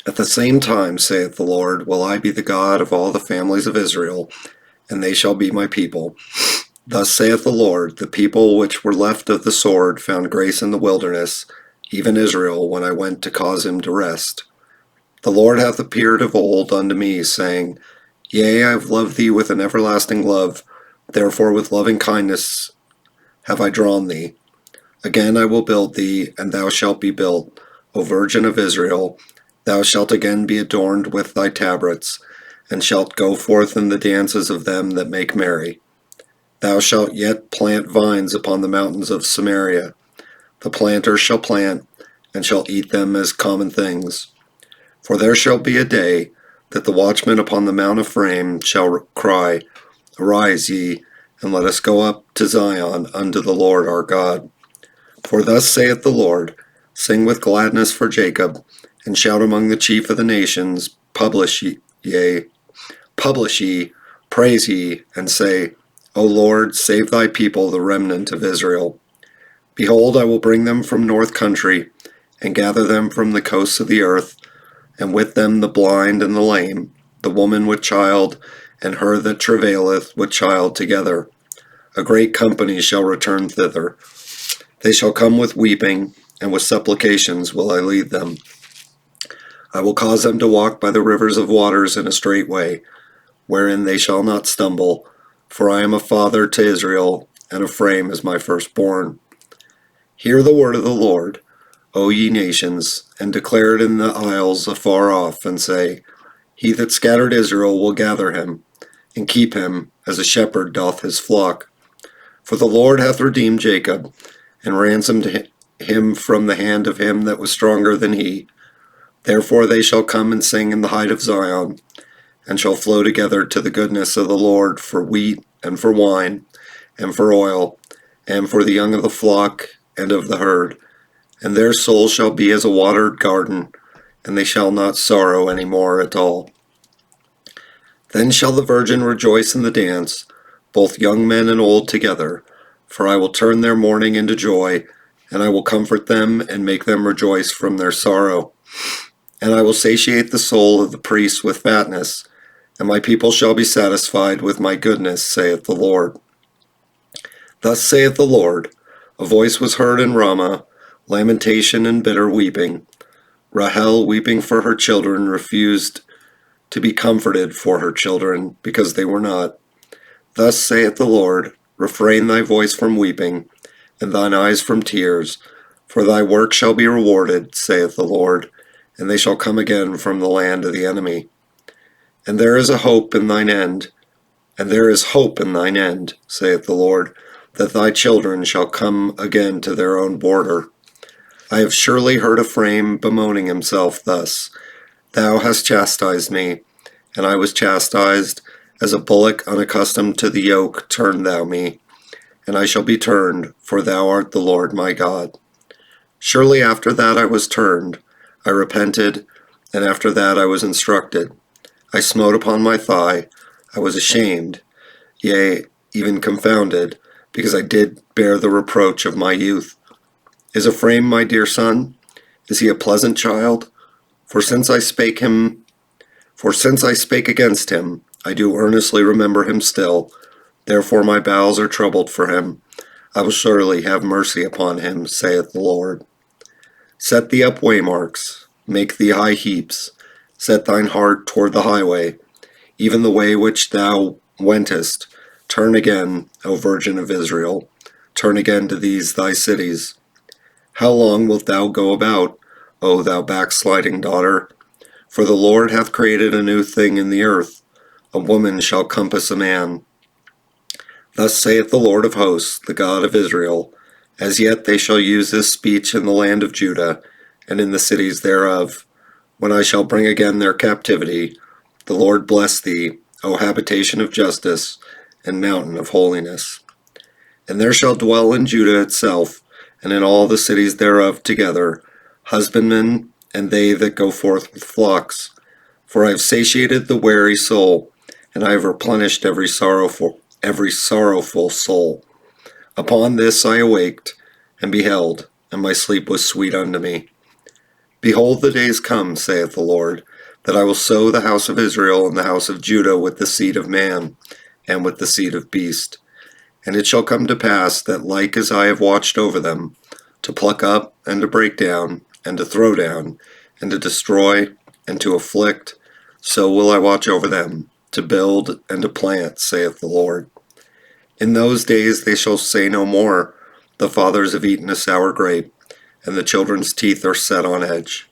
At the same time, saith the Lord, will I be the God of all the families of Israel, and they shall be my people. Thus saith the Lord, the people which were left of the sword found grace in the wilderness, even Israel, when I went to cause him to rest. The Lord hath appeared of old unto me, saying, Yea, I have loved thee with an everlasting love, therefore with loving kindness have I drawn thee. Again I will build thee, and thou shalt be built, O Virgin of Israel. Thou shalt again be adorned with thy tabrets, and shalt go forth in the dances of them that make merry. Thou shalt yet plant vines upon the mountains of Samaria. The planter shall plant, and shall eat them as common things. For there shall be a day that the watchman upon the Mount Ephraim shall cry, Arise ye, and let us go up to Zion unto the Lord our God. For thus saith the Lord, Sing with gladness for Jacob, and shout among the chief of the nations, Publish ye, praise ye, and say, O Lord, save thy people, the remnant of Israel. Behold, I will bring them from north country, and gather them from the coasts of the earth, and with them the blind and the lame, the woman with child, and her that travaileth with child together. A great company shall return thither. They shall come with weeping, and with supplications will I lead them. I will cause them to walk by the rivers of waters in a straight way, wherein they shall not stumble, for I am a father to Israel, and Ephraim is my firstborn. Hear the word of the Lord, O ye nations, and declare it in the isles afar off, and say, He that scattered Israel will gather him, and keep him, as a shepherd doth his flock. For the Lord hath redeemed Jacob, and ransomed him from the hand of him that was stronger than he. Therefore they shall come and sing in the height of Zion, and shall flow together to the goodness of the Lord for wheat, and for wine, and for oil, and for the young of the flock and of the herd. And their soul shall be as a watered garden, and they shall not sorrow any more at all. Then shall the virgin rejoice in the dance, both young men and old together, for I will turn their mourning into joy, and I will comfort them and make them rejoice from their sorrow. And I will satiate the soul of the priests with fatness, and my people shall be satisfied with my goodness, saith the Lord. Thus saith the Lord, a voice was heard in Ramah, lamentation and bitter weeping. Rahel, weeping for her children, refused to be comforted for her children, because they were not. Thus saith the Lord, refrain thy voice from weeping, and thine eyes from tears, for thy work shall be rewarded, saith the Lord, and they shall come again from the land of the enemy. And there is hope in thine end, saith the Lord, that thy children shall come again to their own border. I have surely heard Ephraim bemoaning himself thus, Thou hast chastised me, and I was chastised, as a bullock unaccustomed to the yoke turn thou me, and I shall be turned, for thou art the Lord my God. Surely after that I was turned, I repented, and after that I was instructed. I smote upon my thigh, I was ashamed, yea, even confounded, because I did bear the reproach of my youth. Is Ephraim my dear son? Is he a pleasant child? For since I spake against him, I do earnestly remember him still. Therefore my bowels are troubled for him. I will surely have mercy upon him, saith the Lord. Set thee up waymarks, make thee high heaps, set thine heart toward the highway, even the way which thou wentest. Turn again, O Virgin of Israel, turn again to these thy cities. How long wilt thou go about, O thou backsliding daughter? For the Lord hath created a new thing in the earth. A woman shall compass a man. Thus saith the Lord of hosts, the God of Israel, As yet they shall use this speech in the land of Judah, and in the cities thereof. When I shall bring again their captivity, the Lord bless thee, O habitation of justice, and mountain of holiness. And there shall dwell in Judah itself, and in all the cities thereof together, husbandmen, and they that go forth with flocks. For I have satiated the weary soul, and I have replenished every sorrowful soul. Upon this I awaked, and beheld, and my sleep was sweet unto me. Behold, the days come, saith the Lord, that I will sow the house of Israel and the house of Judah with the seed of man, and with the seed of beast. And it shall come to pass that like as I have watched over them, to pluck up, and to break down, and to throw down, and to destroy, and to afflict, so will I watch over them, to build and to plant, saith the Lord. In those days they shall say no more, the fathers have eaten a sour grape, and the children's teeth are set on edge.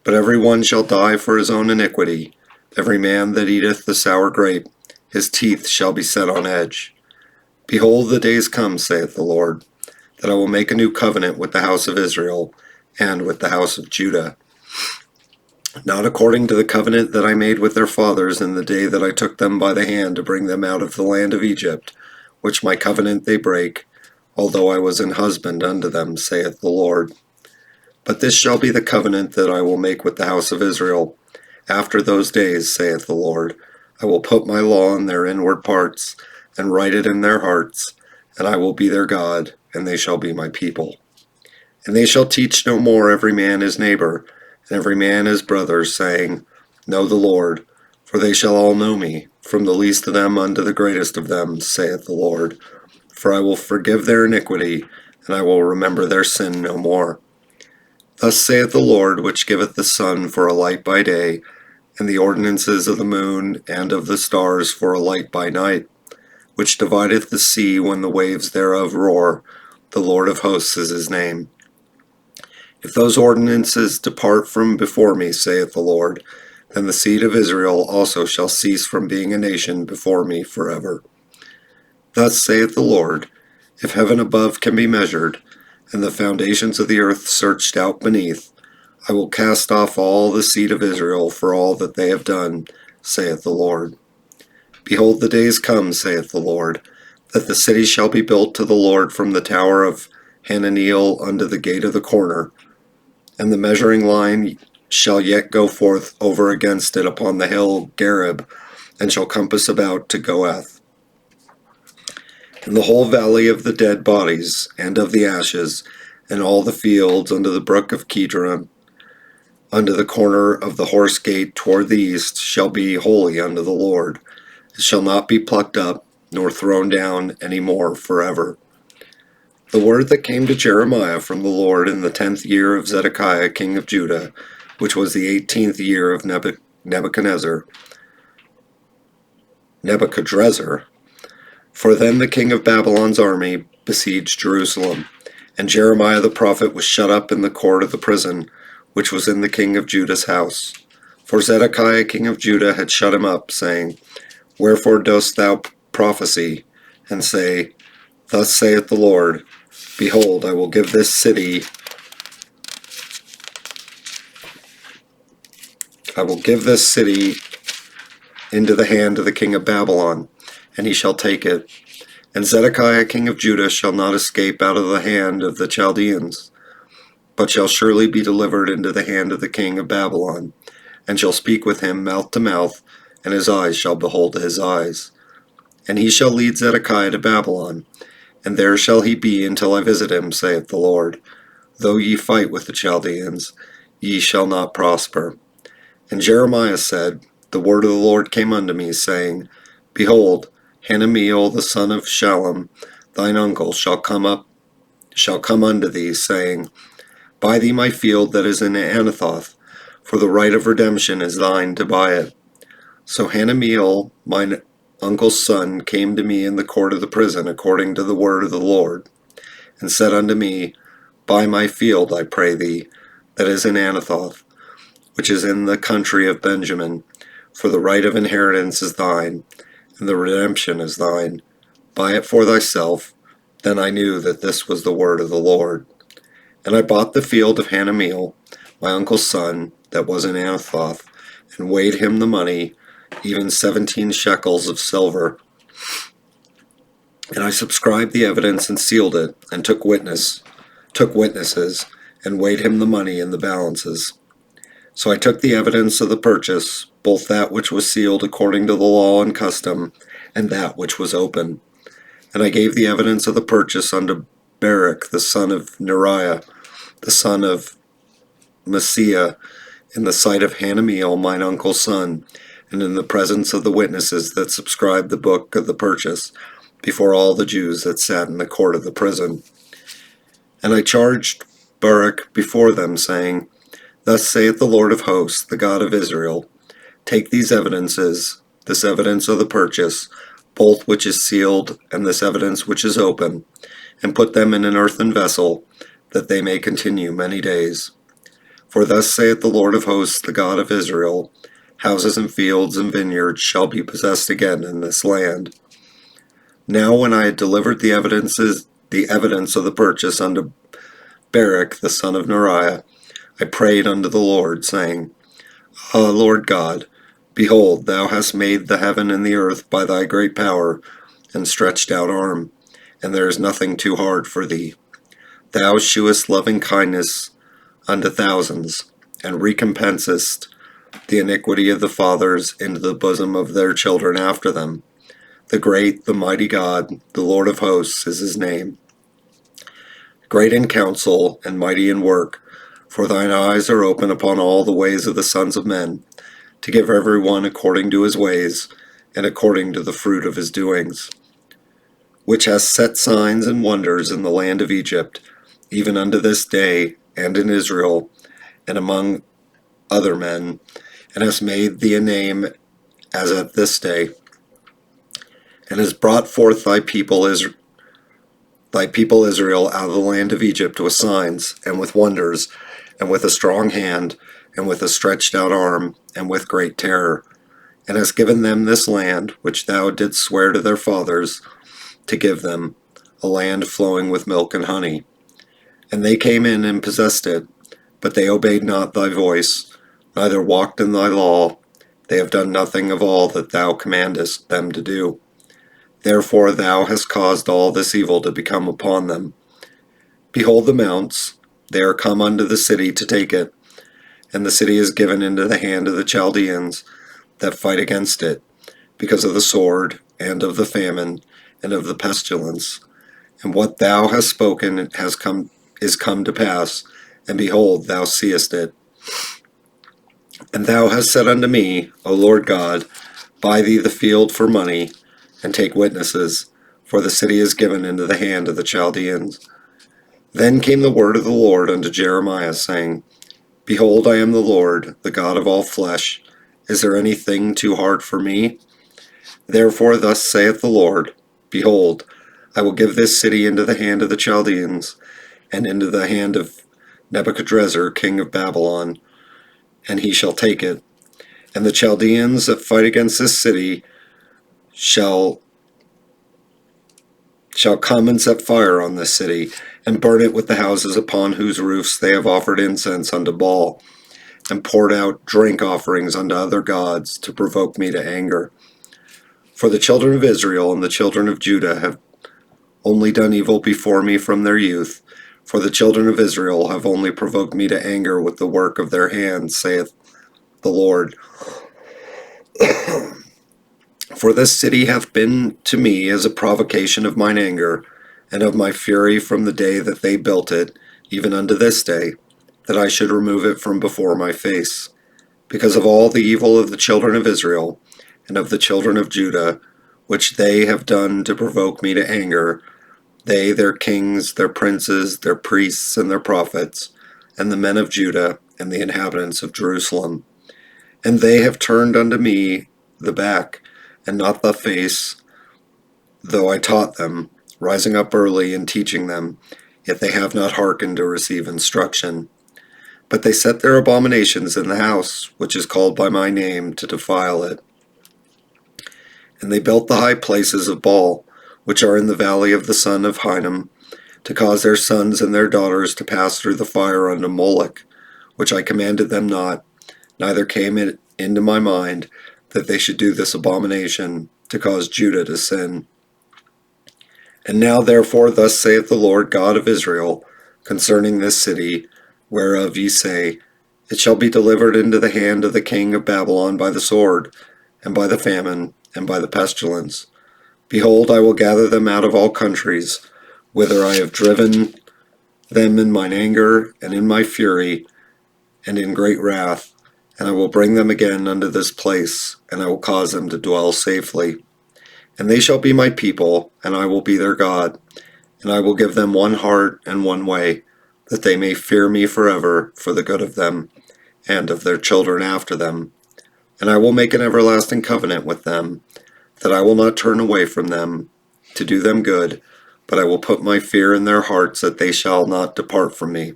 But every one shall die for his own iniquity. Every man that eateth the sour grape, his teeth shall be set on edge. Behold, the days come, saith the Lord, that I will make a new covenant with the house of Israel and with the house of Judah, not according to the covenant that I made with their fathers in the day that I took them by the hand to bring them out of the land of Egypt, which my covenant they break, although I was an husband unto them, saith the Lord. But this shall be the covenant that I will make with the house of Israel. After those days, saith the Lord, I will put my law in their inward parts, and write it in their hearts, and I will be their God, and they shall be my people. And they shall teach no more every man his neighbor, and every man his brother, saying, Know the Lord, for they shall all know me, from the least of them unto the greatest of them, saith the Lord. For I will forgive their iniquity, and I will remember their sin no more. Thus saith the Lord, which giveth the sun for a light by day, and the ordinances of the moon and of the stars for a light by night, which divideth the sea when the waves thereof roar. The Lord of hosts is his name. If those ordinances depart from before me, saith the Lord, then the seed of Israel also shall cease from being a nation before me forever. Thus saith the Lord, if heaven above can be measured, and the foundations of the earth searched out beneath, I will cast off all the seed of Israel for all that they have done, saith the Lord. Behold, the days come, saith the Lord, that the city shall be built to the Lord from the tower of Hananeel unto the gate of the corner, and the measuring line shall yet go forth over against it upon the hill Gareb, and shall compass about to Goeth. And the whole valley of the dead bodies, and of the ashes, and all the fields under the brook of Kidron, under the corner of the horse gate toward the east, shall be holy unto the Lord. It shall not be plucked up, nor thrown down any more forever. The word that came to Jeremiah from the Lord in the 10th year of Zedekiah king of Judah, which was the 18th year of Nebuchadrezzar. For then the king of Babylon's army besieged Jerusalem, and Jeremiah the prophet was shut up in the court of the prison, which was in the king of Judah's house. For Zedekiah king of Judah had shut him up, saying, Wherefore dost thou prophesy, and say, Thus saith the Lord, Behold, I will give this city into the hand of the king of Babylon, and he shall take it. And Zedekiah king of Judah shall not escape out of the hand of the Chaldeans, but shall surely be delivered into the hand of the king of Babylon, and shall speak with him mouth to mouth, and his eyes shall behold his eyes. And he shall lead Zedekiah to Babylon, and there shall he be until I visit him, saith the Lord. Though ye fight with the Chaldeans, ye shall not prosper. And Jeremiah said, The word of the Lord came unto me, saying, Behold, Hanameel the son of Shallum, thine uncle, shall come unto thee, saying, Buy thee my field that is in Anathoth, for the right of redemption is thine to buy it. So Hanameel, mine uncle's son, came to me in the court of the prison according to the word of the Lord, and said unto me, Buy my field, I pray thee, that is in Anathoth, which is in the country of Benjamin, for the right of inheritance is thine, and the redemption is thine. Buy it for thyself. Then I knew that this was the word of the Lord. And I bought the field of Hanameel, my uncle's son, that was in Anathoth, and weighed him the money, even 17 shekels of silver. And I subscribed the evidence and sealed it, and took witnesses, and weighed him the money in the balances. So I took the evidence of the purchase, both that which was sealed according to the law and custom, and that which was open. And I gave the evidence of the purchase unto Baruch the son of Neriah, the son of Messiah in the sight of Hanamiel mine uncle's son, and in the presence of the witnesses that subscribed the book of the purchase, before all the Jews that sat in the court of the prison. And I charged Baruch before them, saying, Thus saith the Lord of hosts, the God of Israel, Take these evidences, this evidence of the purchase, both which is sealed, and this evidence which is open, and put them in an earthen vessel, that they may continue many days. For thus saith the Lord of hosts, the God of Israel, Houses and fields and vineyards shall be possessed again in this land. Now when I had delivered the evidence of the purchase unto Baruch the son of Neriah, I prayed unto the Lord, saying, Ah, Lord God, behold, thou hast made the heaven and the earth by thy great power and stretched out arm, and there is nothing too hard for thee. Thou shewest loving kindness unto thousands, and recompensest the iniquity of the fathers into the bosom of their children after them. The great, the mighty God, the Lord of hosts is his name. Great in counsel and mighty in work, for thine eyes are open upon all the ways of the sons of men, to give every one according to his ways, and according to the fruit of his doings. Which hast set signs and wonders in the land of Egypt, even unto this day, and in Israel, and among other men, and hast made thee a name as at this day, and hast brought forth thy people Israel out of the land of Egypt with signs, and with wonders, and with a strong hand, and with a stretched out arm, and with great terror, and hast given them this land, which thou didst swear to their fathers to give them, a land flowing with milk and honey. And they came in and possessed it, but they obeyed not thy voice, neither walked in thy law. They have done nothing of all that thou commandest them to do. Therefore thou hast caused all this evil to become upon them. Behold the mounts, they are come unto the city to take it, and the city is given into the hand of the Chaldeans that fight against it, because of the sword, and of the famine, and of the pestilence. And what thou hast spoken is come to pass, and behold, thou seest it. And thou hast said unto me, O Lord God, buy thee the field for money, and take witnesses, for the city is given into the hand of the Chaldeans. Then came the word of the Lord unto Jeremiah, saying, Behold, I am the Lord, the God of all flesh. Is there anything too hard for me? Therefore thus saith the Lord, Behold, I will give this city into the hand of the Chaldeans, and into the hand of Nebuchadrezzar king of Babylon, and he shall take it. And the Chaldeans that fight against this city shall come and set fire on this city, and burn it with the houses upon whose roofs they have offered incense unto Baal, and poured out drink offerings unto other gods, to provoke me to anger. For the children of Israel and the children of Judah have only done evil before me from their youth, for the children of Israel have only provoked me to anger with the work of their hands, saith the Lord. For this city hath been to me as a provocation of mine anger, and of my fury from the day that they built it, even unto this day, that I should remove it from before my face. Because of all the evil of the children of Israel, and of the children of Judah, which they have done to provoke me to anger, they, their kings, their princes, their priests, and their prophets, and the men of Judah, and the inhabitants of Jerusalem. And they have turned unto me the back, and not the face, though I taught them, rising up early and teaching them, yet they have not hearkened to receive instruction. But they set their abominations in the house, which is called by my name, to defile it. And they built the high places of Baal, which are in the valley of the son of Hinnom, to cause their sons and their daughters to pass through the fire unto Moloch, which I commanded them not, neither came it into my mind that they should do this abomination, to cause Judah to sin. And now therefore thus saith the Lord God of Israel, concerning this city, whereof ye say, It shall be delivered into the hand of the king of Babylon by the sword, and by the famine, and by the pestilence. Behold, I will gather them out of all countries, whither I have driven them in mine anger and in my fury, and in great wrath, and I will bring them again unto this place, and I will cause them to dwell safely. And they shall be my people, and I will be their God, and I will give them one heart and one way, that they may fear me forever for the good of them, and of their children after them. And I will make an everlasting covenant with them, that I will not turn away from them, to do them good, but I will put my fear in their hearts, that they shall not depart from me.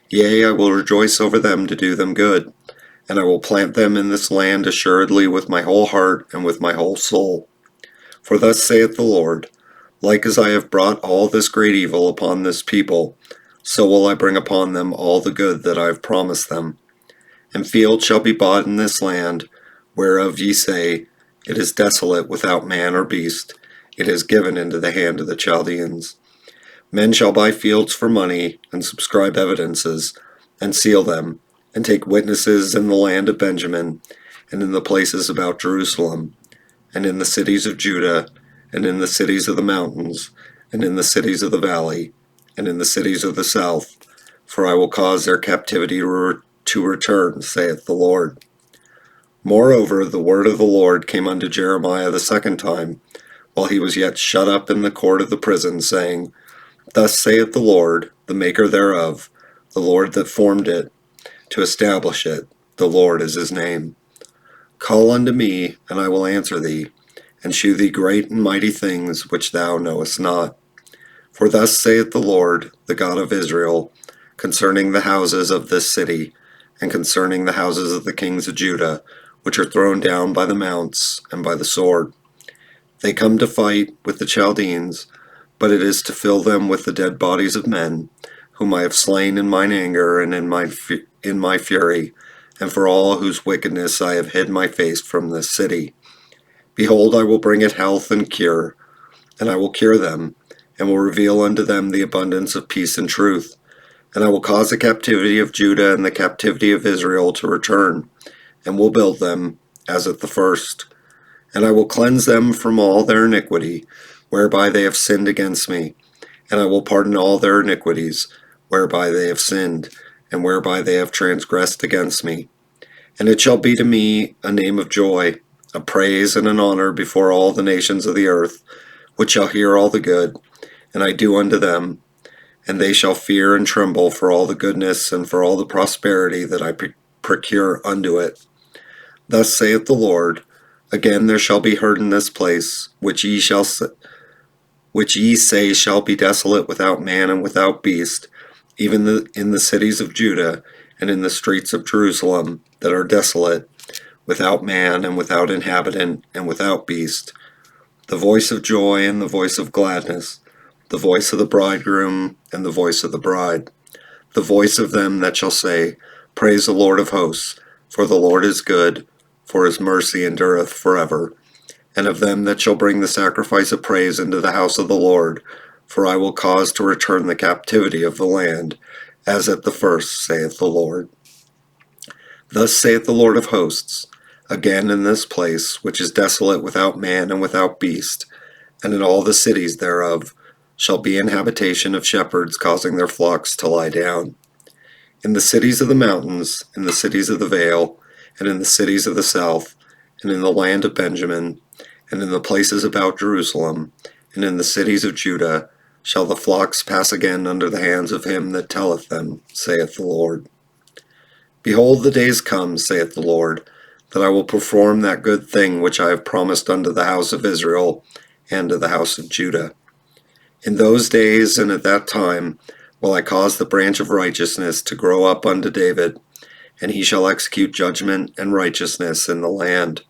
Yea, I will rejoice over them to do them good, and I will plant them in this land assuredly with my whole heart and with my whole soul. For thus saith the Lord, like as I have brought all this great evil upon this people, so will I bring upon them all the good that I have promised them. And fields shall be bought in this land, whereof ye say, It is desolate without man or beast, it is given into the hand of the Chaldeans. Men shall buy fields for money, and subscribe evidences, and seal them, and take witnesses in the land of Benjamin, and in the places about Jerusalem, and in the cities of Judah, and in the cities of the mountains, and in the cities of the valley, and in the cities of the south, for I will cause their captivity to return, saith the Lord. Moreover, the word of the Lord came unto Jeremiah the second time, while he was yet shut up in the court of the prison, saying, Thus saith the Lord, the maker thereof, the Lord that formed it, to establish it, the Lord is his name. Call unto me, and I will answer thee, and shew thee great and mighty things which thou knowest not. For thus saith the Lord, the God of Israel, concerning the houses of this city, and concerning the houses of the kings of Judah, which are thrown down by the mounts and by the sword. They come to fight with the Chaldeans, but it is to fill them with the dead bodies of men, whom I have slain in mine anger and in my fury, and for all whose wickedness I have hid my face from this city. Behold, I will bring it health and cure, and I will cure them, and will reveal unto them the abundance of peace and truth. And I will cause the captivity of Judah and the captivity of Israel to return, and will build them, as at the first. And I will cleanse them from all their iniquity, whereby they have sinned against me, and I will pardon all their iniquities, whereby they have sinned, and whereby they have transgressed against me. And it shall be to me a name of joy, a praise and an honor before all the nations of the earth, which shall hear all the good, and I do unto them, and they shall fear and tremble for all the goodness and for all the prosperity that I procure unto it. Thus saith the Lord, Again there shall be heard in this place, which ye say shall be desolate without man and without beast, even in the cities of Judah, and in the streets of Jerusalem, that are desolate, without man and without inhabitant and without beast, the voice of joy and the voice of gladness, the voice of the bridegroom and the voice of the bride, the voice of them that shall say, Praise the Lord of hosts, for the Lord is good, for his mercy endureth forever. And of them that shall bring the sacrifice of praise into the house of the Lord, for I will cause to return the captivity of the land, as at the first, saith the Lord. Thus saith the Lord of hosts, Again in this place, which is desolate without man and without beast, and in all the cities thereof, shall be an habitation of shepherds causing their flocks to lie down. In the cities of the mountains, in the cities of the vale, and in the cities of the south, and in the land of Benjamin, and in the places about Jerusalem, and in the cities of Judah, shall the flocks pass again under the hands of him that telleth them, saith the Lord. Behold, the days come, saith the Lord, that I will perform that good thing which I have promised unto the house of Israel and to the house of Judah. In those days and at that time will I cause the branch of righteousness to grow up unto David, and he shall execute judgment and righteousness in the land.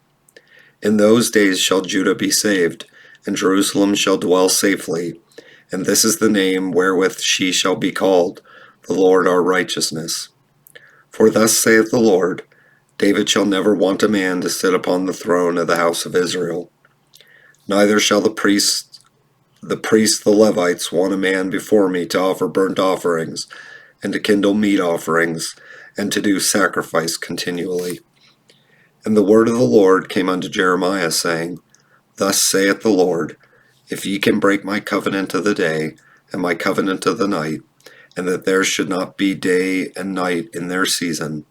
In those days shall Judah be saved, and Jerusalem shall dwell safely, and this is the name wherewith she shall be called, the Lord our righteousness. For thus saith the Lord, David shall never want a man to sit upon the throne of the house of Israel. Neither shall the priests the Levites want a man before me to offer burnt offerings, and to kindle meat offerings, and to do sacrifice continually. And the word of the Lord came unto Jeremiah, saying, Thus saith the Lord, If ye can break my covenant of the day, and my covenant of the night, and that there should not be day and night in their season.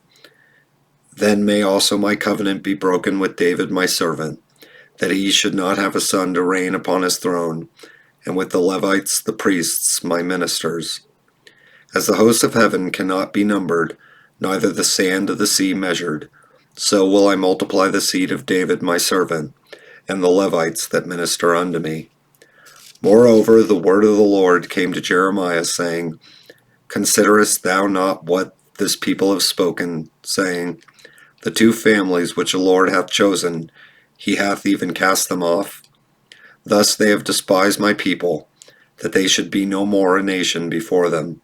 Then may also my covenant be broken with David my servant, that he should not have a son to reign upon his throne, and with the Levites the priests my ministers. As the hosts of heaven cannot be numbered, neither the sand of the sea measured, so will I multiply the seed of David my servant, and the Levites that minister unto me. Moreover, the word of the Lord came to Jeremiah, saying, Considerest thou not what this people have spoken, saying, The two families which the Lord hath chosen, he hath even cast them off? Thus they have despised my people, that they should be no more a nation before them.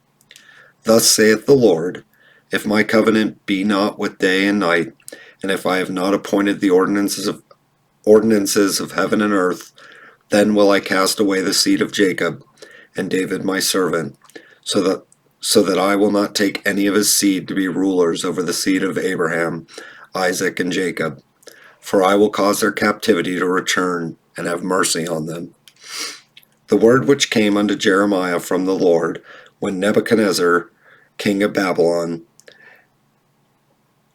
Thus saith the Lord, If my covenant be not with day and night, and if I have not appointed the ordinances of heaven and earth, then will I cast away the seed of Jacob, and David my servant, so that I will not take any of his seed to be rulers over the seed of Abraham, Isaac, and Jacob. For I will cause their captivity to return, and have mercy on them. The word which came unto Jeremiah from the Lord, when Nebuchadnezzar, king of Babylon,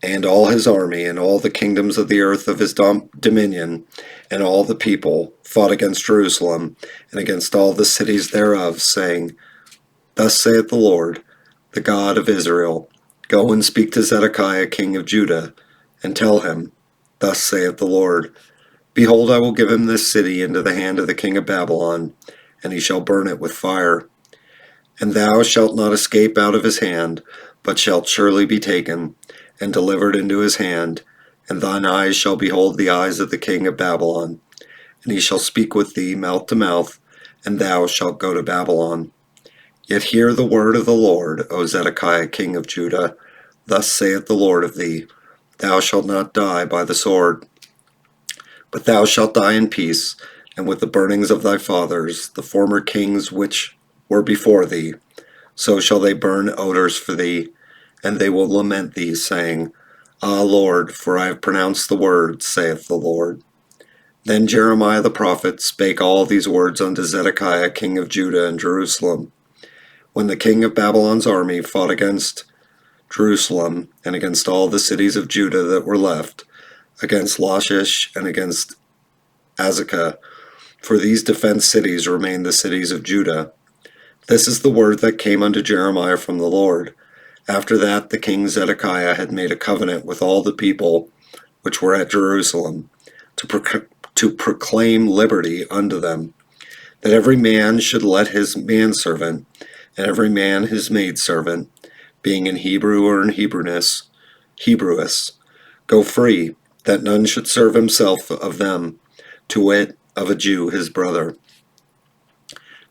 and all his army, and all the kingdoms of the earth of his dominion, and all the people, fought against Jerusalem, and against all the cities thereof, saying, Thus saith the Lord, the God of Israel, Go and speak to Zedekiah king of Judah, and tell him, Thus saith the Lord, Behold, I will give him this city into the hand of the king of Babylon, and he shall burn it with fire. And thou shalt not escape out of his hand, but shalt surely be taken, and delivered into his hand, and thine eyes shall behold the eyes of the king of Babylon. And he shall speak with thee mouth to mouth, and thou shalt go to Babylon. Yet hear the word of the Lord, O Zedekiah king of Judah. Thus saith the Lord of thee, Thou shalt not die by the sword, but thou shalt die in peace, and with the burnings of thy fathers, the former kings which were before thee. So shall they burn odors for thee, and they will lament thee, saying, Ah, Lord, for I have pronounced the word, saith the Lord. Then Jeremiah the prophet spake all these words unto Zedekiah king of Judah and Jerusalem. When the king of Babylon's army fought against Jerusalem, and against all the cities of Judah that were left, against Lachish and against Azekah, for these defenced cities remained the cities of Judah. This is the word that came unto Jeremiah from the Lord. After that the king Zedekiah had made a covenant with all the people which were at Jerusalem, to proclaim liberty unto them, that every man should let his manservant, and every man his maidservant, being in Hebrew or in Hebrewness, go free, that none should serve himself of them, to wit, of a Jew his brother.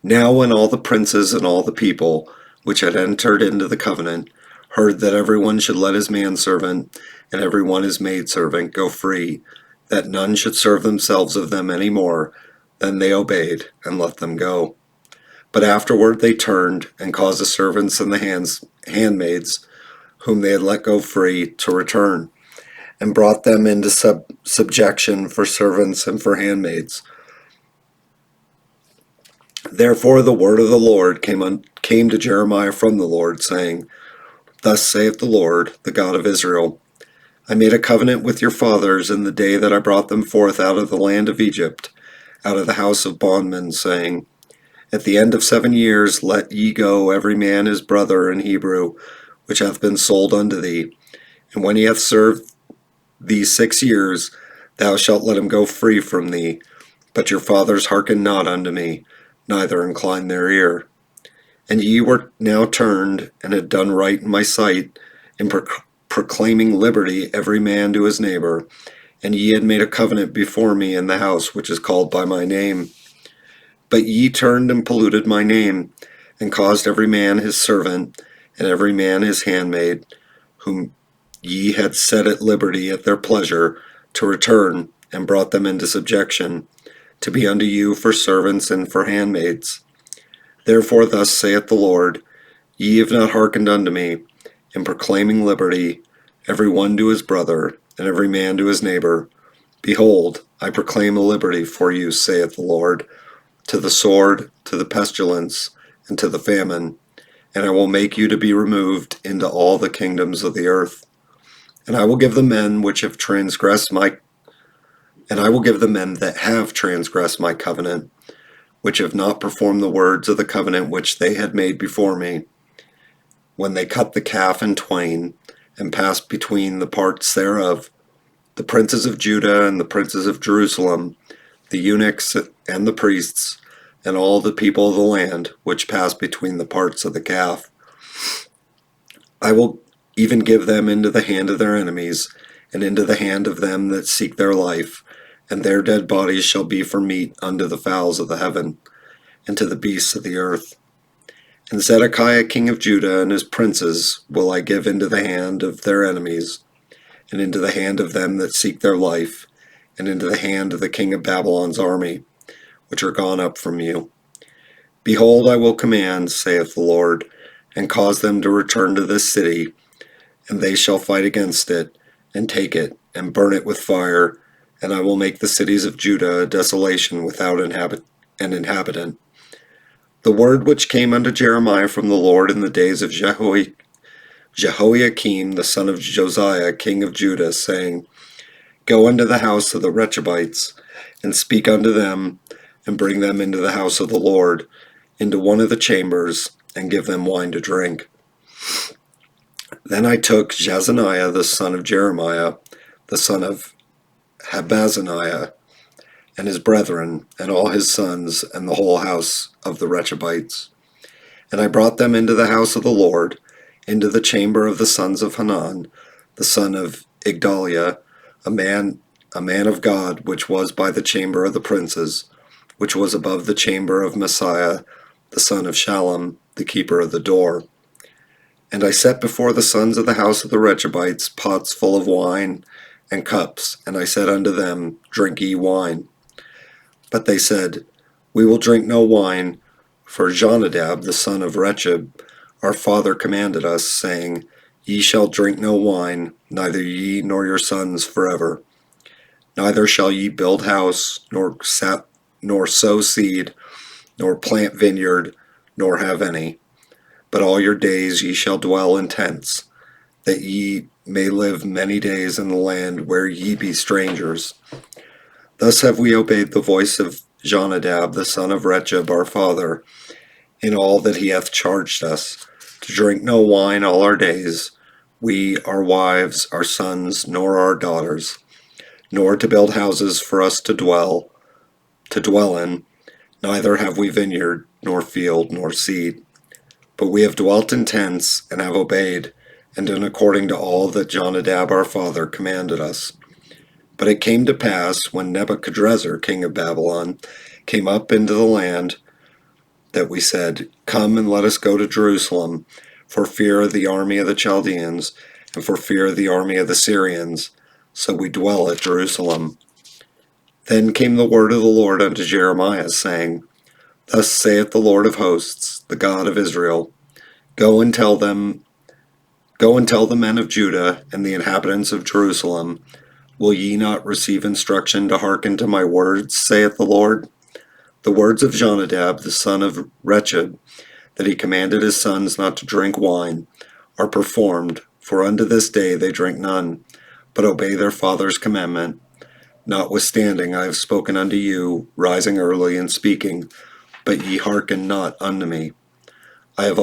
Now when all the princes and all the people, which had entered into the covenant, heard that every one should let his manservant, and every one his maidservant, go free, that none should serve themselves of them any more, then they obeyed, and let them go. But afterward they turned, and caused the servants and the handmaids, whom they had let go free, to return, and brought them into subjection for servants and for handmaids. Therefore the word of the Lord came to Jeremiah from the Lord, saying, Thus saith the Lord, the God of Israel, I made a covenant with your fathers in the day that I brought them forth out of the land of Egypt, out of the house of bondmen, saying, At the end of 7 years let ye go every man his brother in Hebrew, which hath been sold unto thee. And when he hath served thee 6 years, thou shalt let him go free from thee. But your fathers hearkened not unto me, neither inclined their ear. And ye were now turned, and had done right in my sight, in proclaiming liberty every man to his neighbor, and ye had made a covenant before me in the house which is called by my name. But ye turned and polluted my name, and caused every man his servant, and every man his handmaid, whom ye had set at liberty at their pleasure, to return, and brought them into subjection, to be unto you for servants and for handmaids. Therefore thus saith the Lord, Ye have not hearkened unto me, in proclaiming liberty, every one to his brother, and every man to his neighbor. Behold, I proclaim a liberty for you, saith the Lord, to the sword, to the pestilence, and to the famine, and I will make you to be removed into all the kingdoms of the earth. And I will give the men which have transgressed my and I will give the men that have transgressed my covenant, which have not performed the words of the covenant which they had made before me, when they cut the calf in twain, and passed between the parts thereof, the princes of Judah and the princes of Jerusalem, the eunuchs and the priests, and all the people of the land, which passed between the parts of the calf. I will even give them into the hand of their enemies, and into the hand of them that seek their life, and their dead bodies shall be for meat unto the fowls of the heaven, and to the beasts of the earth. And Zedekiah king of Judah and his princes will I give into the hand of their enemies, and into the hand of them that seek their life, and into the hand of the king of Babylon's army, which are gone up from you. Behold, I will command, saith the Lord, and cause them to return to this city, and they shall fight against it, and take it, and burn it with fire, and I will make the cities of Judah a desolation without an inhabitant. The word which came unto Jeremiah from the Lord in the days of Jehoiakim the son of Josiah king of Judah, saying, Go unto the house of the Rechabites, and speak unto them, and bring them into the house of the Lord, into one of the chambers, and give them wine to drink. Then I took Jezaniah the son of Jeremiah, the son of Habazaniah, and his brethren, and all his sons, and the whole house of the Rechabites. And I brought them into the house of the Lord, into the chamber of the sons of Hanan, the son of Igdaliah, a man of God, which was by the chamber of the princes, which was above the chamber of Messiah, the son of Shallum, the keeper of the door. And I set before the sons of the house of the Rechabites pots full of wine, and cups, and I said unto them, Drink ye wine. But they said, We will drink no wine, for Jonadab the son of Rechab, our father commanded us, saying, Ye shall drink no wine, neither ye nor your sons forever. Neither shall ye build house, nor sow seed, nor plant vineyard, nor have any. But all your days ye shall dwell in tents, that ye may live many days in the land where ye be strangers. Thus have we obeyed the voice of Jonadab the son of Rechab our father, in all that he hath charged us, to drink no wine all our days, we, our wives, our sons, nor our daughters, nor to build houses for us to dwell in, neither have we vineyard, nor field, nor seed. But we have dwelt in tents, and have obeyed, and done according to all that Jonadab our father commanded us. But it came to pass, when Nebuchadrezzar king of Babylon came up into the land, that we said, Come and let us go to Jerusalem, for fear of the army of the Chaldeans, and for fear of the army of the Syrians. So we dwell at Jerusalem. Then came the word of the Lord unto Jeremiah, saying, Thus saith the Lord of hosts, the God of Israel, Go and tell the men of Judah and the inhabitants of Jerusalem, Will ye not receive instruction to hearken to my words, saith the Lord? The words of Jonadab the son of Rechab, that he commanded his sons not to drink wine, are performed, for unto this day they drink none, but obey their father's commandment. Notwithstanding I have spoken unto you, rising early and speaking, but ye hearken not unto me. I have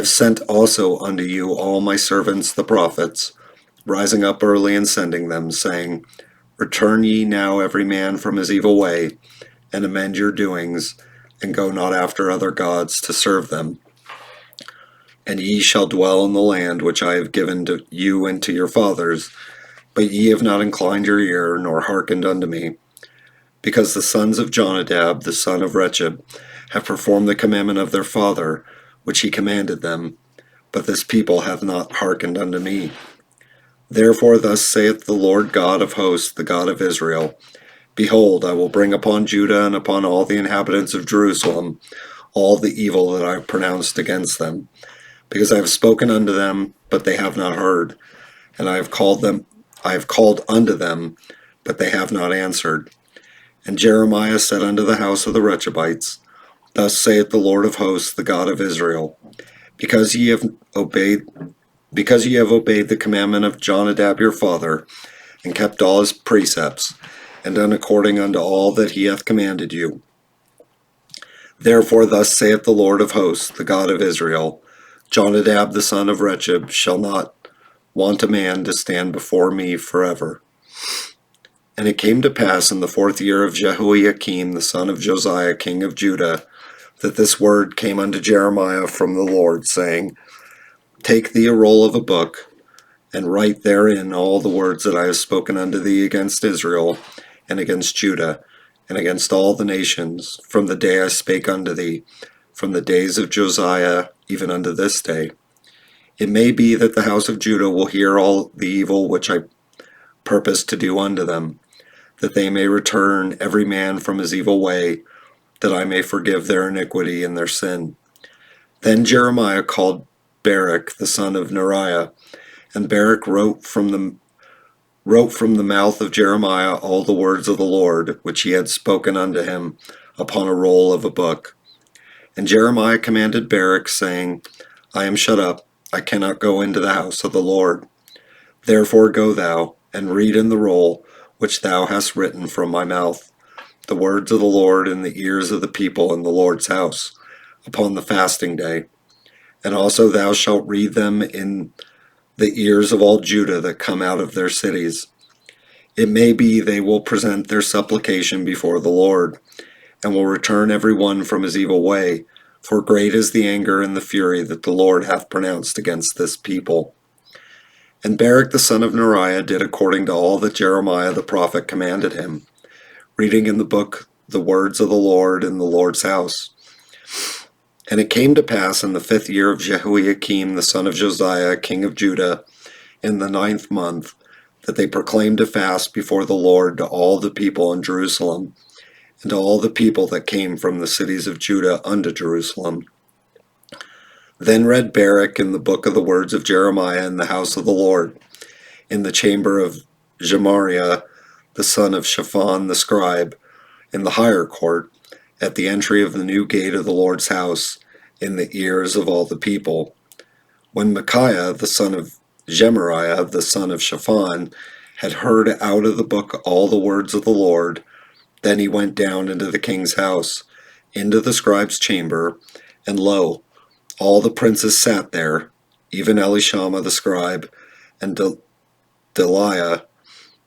sent also unto you all my servants the prophets, rising up early and sending them, saying, Return ye now every man from his evil way, and amend your doings, and go not after other gods to serve them. And ye shall dwell in the land which I have given to you and to your fathers, but ye have not inclined your ear, nor hearkened unto me. Because the sons of Jonadab the son of Rechab have performed the commandment of their father, which he commanded them, but this people hath not hearkened unto me. Therefore thus saith the Lord God of hosts, the God of Israel, Behold, I will bring upon Judah and upon all the inhabitants of Jerusalem all the evil that I have pronounced against them, because I have spoken unto them, but they have not heard, and I have called unto them, but they have not answered. And Jeremiah said unto the house of the Rechabites, Thus saith the Lord of hosts, the God of Israel, because ye have obeyed the commandment of Jonadab your father, and kept all his precepts, and done according unto all that he hath commanded you. Therefore thus saith the Lord of hosts, the God of Israel, Jonadab the son of Rechab shall not want a man to stand before me forever. And it came to pass in the 4th year of Jehoiakim the son of Josiah king of Judah, that this word came unto Jeremiah from the Lord, saying, Take thee a roll of a book, and write therein all the words that I have spoken unto thee against Israel, and against Judah, and against all the nations, from the day I spake unto thee, from the days of Josiah, even unto this day. It may be that the house of Judah will hear all the evil which I purpose to do unto them, that they may return every man from his evil way, that I may forgive their iniquity and their sin. Then Jeremiah called Baruch the son of Neriah, and Baruch wrote from the mouth of Jeremiah all the words of the Lord, which he had spoken unto him, upon a roll of a book. And Jeremiah commanded Baruch, saying, I am shut up, I cannot go into the house of the Lord. Therefore go thou, and read in the roll which thou hast written from my mouth, the words of the Lord in the ears of the people in the Lord's house, upon the fasting day. And also thou shalt read them in the ears of all Judah that come out of their cities. It may be they will present their supplication before the Lord, and will return every one from his evil way, for great is the anger and the fury that the Lord hath pronounced against this people. And Baruch the son of Neriah did according to all that Jeremiah the prophet commanded him, reading in the book the words of the Lord in the Lord's house. And it came to pass in the 5th year of Jehoiakim the son of Josiah king of Judah, in the 9th month, that they proclaimed a fast before the Lord to all the people in Jerusalem, and to all the people that came from the cities of Judah unto Jerusalem. Then read Baruch in the book of the words of Jeremiah in the house of the Lord, in the chamber of Gemariah the son of Shaphan the scribe, in the higher court, at the entry of the new gate of the Lord's house, in the ears of all the people. When Micaiah the son of Gemariah the son of Shaphan had heard out of the book all the words of the Lord, then he went down into the king's house, into the scribe's chamber, and lo, all the princes sat there, even Elishama the scribe, and Delaiah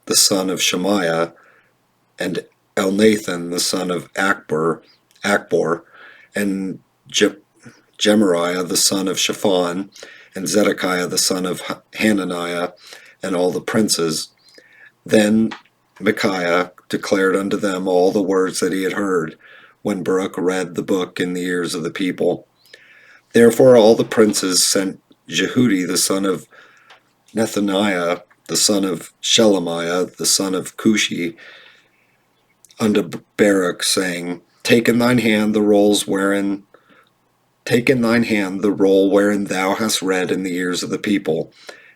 the son of Shemaiah, and Elnathan the son of Akbor, and Gemariah the son of Shaphan, and Zedekiah the son of Hananiah, and all the princes. Then Micaiah declared unto them all the words that he had heard, when Baruch read the book in the ears of the people. Therefore all the princes sent Jehudi the son of Nethaniah, the son of Shelemiah, the son of Cushi, unto Baruch, saying, Take in thine hand the roll wherein thou hast read in the ears of the people,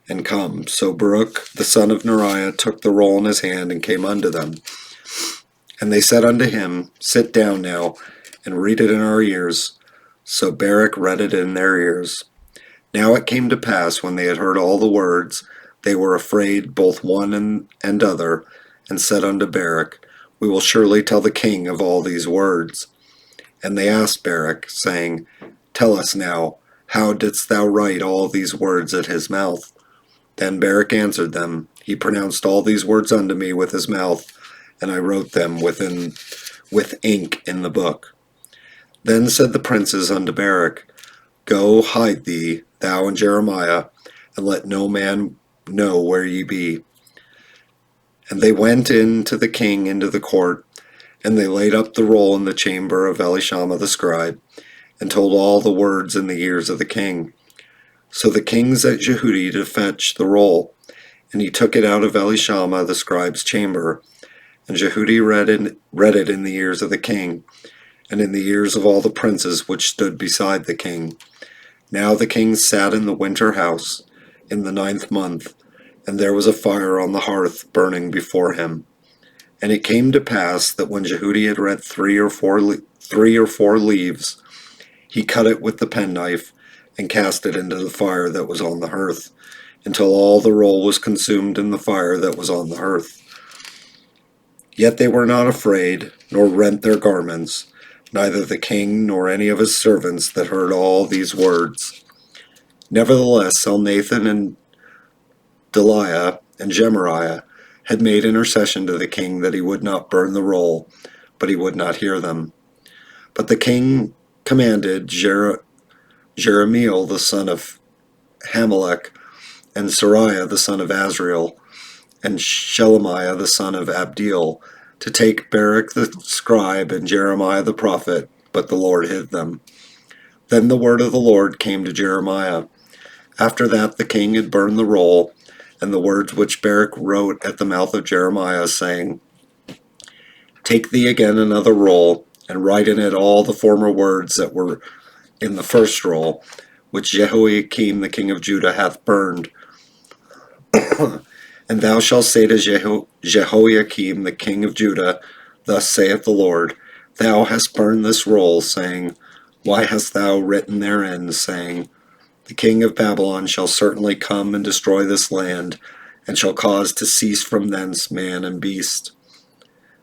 and come. So Baruch the son of Neriah took the roll in his hand, and came unto them. And they said unto him, Sit down now, and read it in our ears. So Baruch read it in their ears. Now it came to pass, when they had heard all the words, they were afraid both one and other, and said unto Baruch, We will surely tell the king of all these words. And they asked Baruch, saying, Tell us now, how didst thou write all these words at his mouth? Then Baruch answered them, He pronounced all these words unto me with his mouth, and I wrote them with ink in the book. Then said the princes unto Baruch, Go, hide thee, thou and Jeremiah, and let no man know where ye be. And they went in to the king into the court, and they laid up the roll in the chamber of Elishama the scribe, and told all the words in the ears of the king. So the king sent Jehudi to fetch the roll, and he took it out of Elishama the scribe's chamber. And Jehudi read it in the ears of the king, and in the ears of all the princes which stood beside the king. Now the king sat in the winter house, in the 9th month, and there was a fire on the hearth burning before him. And it came to pass that when Jehudi had read 3 or 4 3 or 4 leaves. He cut it with the penknife and cast it into the fire that was on the hearth, until all the roll was consumed in the fire that was on the hearth. Yet they were not afraid, nor rent their garments, neither the king nor any of his servants that heard all these words. Nevertheless, Elnathan and Delaiah and Gemariah had made intercession to the king that he would not burn the roll, but he would not hear them. But the king commanded Jerahmeel the son of Hamelech, and Seraiah the son of Azriel, and Shelemiah the son of Abdeel, to take Baruch the scribe and Jeremiah the prophet, but the Lord hid them. Then the word of the Lord came to Jeremiah. After that the king had burned the roll, and the words which Baruch wrote at the mouth of Jeremiah, saying, Take thee again another roll, and write in it all the former words that were in the first roll, which Jehoiakim the king of Judah hath burned. And thou shalt say to Jehoiakim the king of Judah, Thus saith the Lord, Thou hast burned this roll, saying, Why hast thou written therein, saying, The king of Babylon shall certainly come and destroy this land, and shall cause to cease from thence man and beast.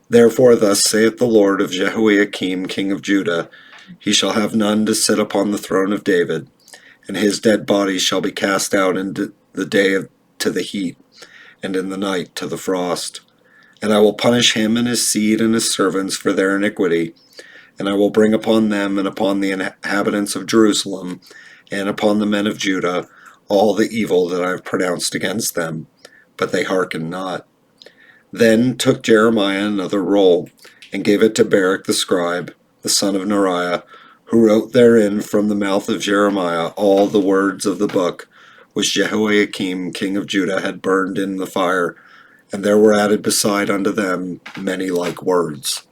Therefore thus saith the Lord of Jehoiakim king of Judah, He shall have none to sit upon the throne of David, and his dead body shall be cast out in the day to the heat, and in the night to the frost. And I will punish him and his seed and his servants for their iniquity, and I will bring upon them and upon the inhabitants of Jerusalem and upon the men of Judah all the evil that I have pronounced against them, but they hearkened not. Then took Jeremiah another roll, and gave it to Baruch the scribe, the son of Neriah, who wrote therein from the mouth of Jeremiah all the words of the book, which Jehoiakim king of Judah had burned in the fire, and there were added beside unto them many like words.